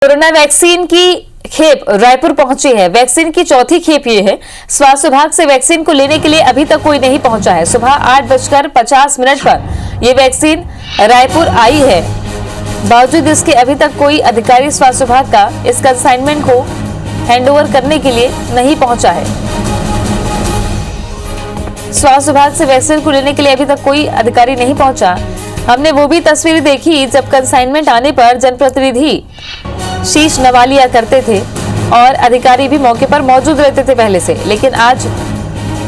Corona vaccine की खेप रायपुर पहुंची है। वैक्सीन की चौथी खेप ये है। स्वास्थ्य विभाग से वैक्सीन को लेने के लिए अभी तक कोई नहीं पहुंचा है। सुबह 8:50 पर यह वैक्सीन रायपुर आई है। बावजूद इसके अभी तक कोई अधिकारी स्वास्थ्य विभाग का इस कंसाइनमेंट को हैंडओवर करने के लिए नहीं पहुंचा है। स्वास्थ्य विभाग से वैक्सीन को लेने के लिए अभी तक कोई अधिकारी नहीं पहुंचा। हमने वो भी तस्वीरें देखी जब कंसाइनमेंट आने पर जनप्रतिनिधि शीश नवा लिया करते थे और अधिकारी भी मौके पर मौजूद रहते थे पहले से, लेकिन आज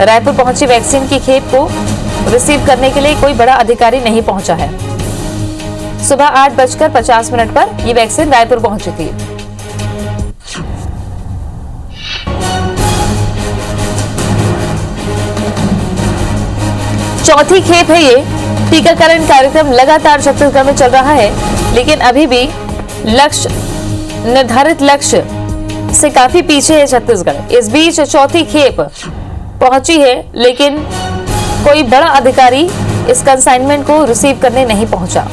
रायपुर पहुंची वैक्सीन की खेप को रिसीव करने के लिए कोई बड़ा अधिकारी नहीं पहुंचा है। सुबह 8:50 पर यह वैक्सीन रायपुर पहुंची थी। चौथी खेप है ये। टीकाकरण कार्यक्रम लगातार छत्तीसगढ़ में चल रहा है, लेकिन अभी भी निर्धारित लक्ष्य से काफी पीछे है छत्तीसगढ़। इस बीच चौथी खेप पहुंची है, लेकिन कोई बड़ा अधिकारी इस कंसाइनमेंट को रिसीव करने नहीं पहुंचा।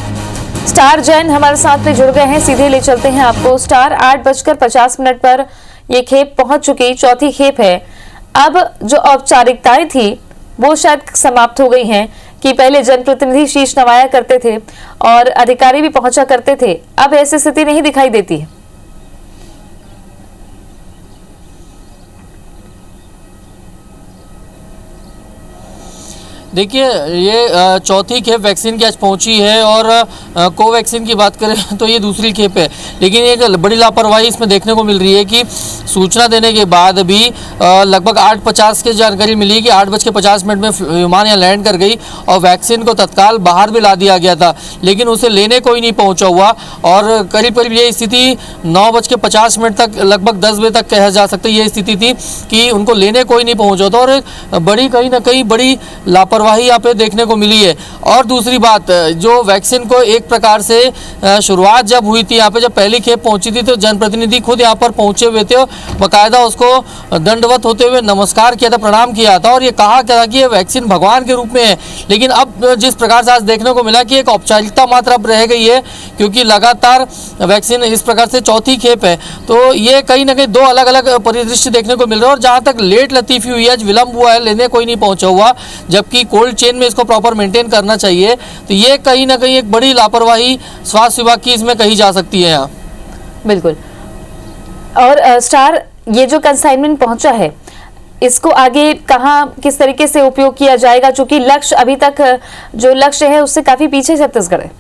स्टार जैन हमारे साथ में जुड़ गए हैं, सीधे ले चलते हैं आपको। स्टार, 8:50 पर यह खेप पहुंच चुकी, चौथी खेप है। अब जो औपचारिकताएं थी वो शायद समाप्त हो गई हैं कि पहले जनप्रतिनिधि शीश नवाया करते थे और अधिकारी भी पहुंचा करते थे, अब ऐसी स्थिति नहीं दिखाई देती है। देखिए, ये चौथी खेप वैक्सीन की आज पहुंची है और कोवैक्सीन की बात करें तो ये दूसरी खेप है, लेकिन एक बड़ी लापरवाही इसमें देखने को मिल रही है कि सूचना देने के बाद भी लगभग 8:50 की जानकारी मिली कि 8:50 में विमान यहाँ लैंड कर गई और वैक्सीन को तत्काल बाहर भी ला दिया गया था, लेकिन उसे लेने कोई नहीं पहुँचा हुआ। और करीब करीब ये स्थिति 9:50 तक, लगभग 10 बजे तक कहा जा सकता है ये स्थिति थी कि उनको लेने कोई नहीं पहुँचा था और बड़ी कहीं ना कहीं बड़ी लापरवाही यहाँ पे देखने को मिली है। और दूसरी बात, जो वैक्सीन को एक प्रकार से शुरुआत जब हुई थी यहाँ पे, जब पहली खेप पहुंची थी तो जनप्रतिनिधि खुद यहाँ पर पहुंचे हुए थे, बाकायदा उसको दंडवत होते हुए नमस्कार किया था, प्रणाम किया था और ये कहा था कि ये वैक्सीन भगवान के रूप में है। लेकिन अब जिस प्रकार से आज देखने को मिला कि एक औपचारिकता मात्र अब रह गई है, क्योंकि लगातार वैक्सीन इस प्रकार से चौथी खेप है, तो ये कहीं ना कहीं दो अलग अलग परिदृश्य देखने को मिल रहा है। और जहाँ तक लेट लतीफ़ी हुई है, आज विलम्ब हुआ है, लेने कोई नहीं पहुँचा हुआ, जबकि कोल्ड चेन में इसको प्रॉपर मेंटेन करना चाहिए, तो ये कहीं ना कहीं एक बड़ी लापरवाही स्वास्थ्य विभाग की इसमें कही जा सकती है यहाँ। बिल्कुल। और स्टार, ये जो कंसाइनमेंट पहुंचा है, इसको आगे कहां किस तरीके से उपयोग किया जाएगा, चूंकि लक्ष्य अभी तक जो लक्ष्य है उससे काफी पीछे छत्तीसगढ़ है।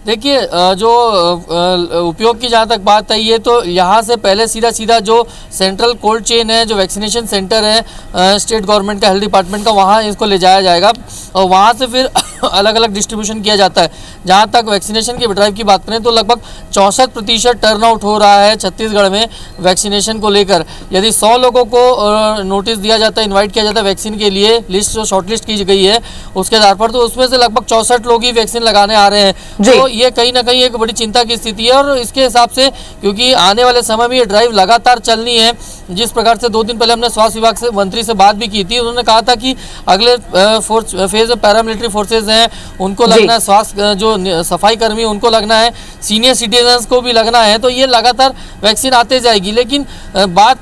देखिए, जो उपयोग की जहाँ तक बात है, ये तो यहाँ से पहले सीधा जो सेंट्रल कोल्ड चेन है, जो वैक्सीनेशन सेंटर है स्टेट गवर्नमेंट का, हेल्थ डिपार्टमेंट का, वहाँ इसको ले जाया जाएगा और वहाँ से फिर अलग अलग डिस्ट्रीब्यूशन किया जाता है। जहाँ तक वैक्सीनेशन की ड्राइव की बात करें तो लगभग 64% टर्नआउट हो रहा है छत्तीसगढ़ में वैक्सीनेशन को लेकर। यदि 100 लोगों को नोटिस दिया जाता है, इन्वाइट किया जाता है वैक्सीन के लिए, लिस्ट जो शॉर्टलिस्ट की गई है उसके आधार पर, तो उसमें से लगभग 64 लोग ही वैक्सीन लगाने आ रहे हैं। तो ये कहीं ना कहीं एक बड़ी चिंता की स्थिति है। और इसके हिसाब से, क्योंकि आने वाले समय में ये ड्राइव लगातार चलनी है, जिस प्रकार से 2 दिन पहले हमने स्वास्थ्य विभाग से मंत्री से बात भी की थी, उन्होंने कहा था कि अगले फेज में पैरामिलिट्री फोर्सेज हैं उनको लगना है, स्वास्थ्य जो सफाई कर्मी उनको लगना है, सीनियर सिटीजन्स को भी लगना है, तो ये लगातार वैक्सीन आते जाएगी। लेकिन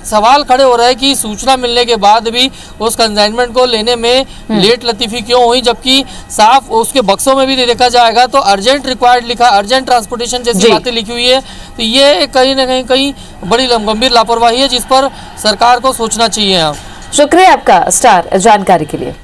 सवाल खड़े हो रहा है कि सूचना मिलने के बाद भी उस कंसाइनमेंट को लेने में लेट लतीफ़ी क्यों हुई, जबकि साफ उसके बक्सों में भी देखा जाएगा तो अर्जेंट रिक्वायर्ड लिखा, अर्जेंट ट्रांसपोर्टेशन जैसी बातें लिखी हुई है। तो ये कहीं ना कहीं बड़ी गंभीर लापरवाही है, जिस पर सरकार को सोचना चाहिए। शुक्रिया आपका स्टार जानकारी के लिए।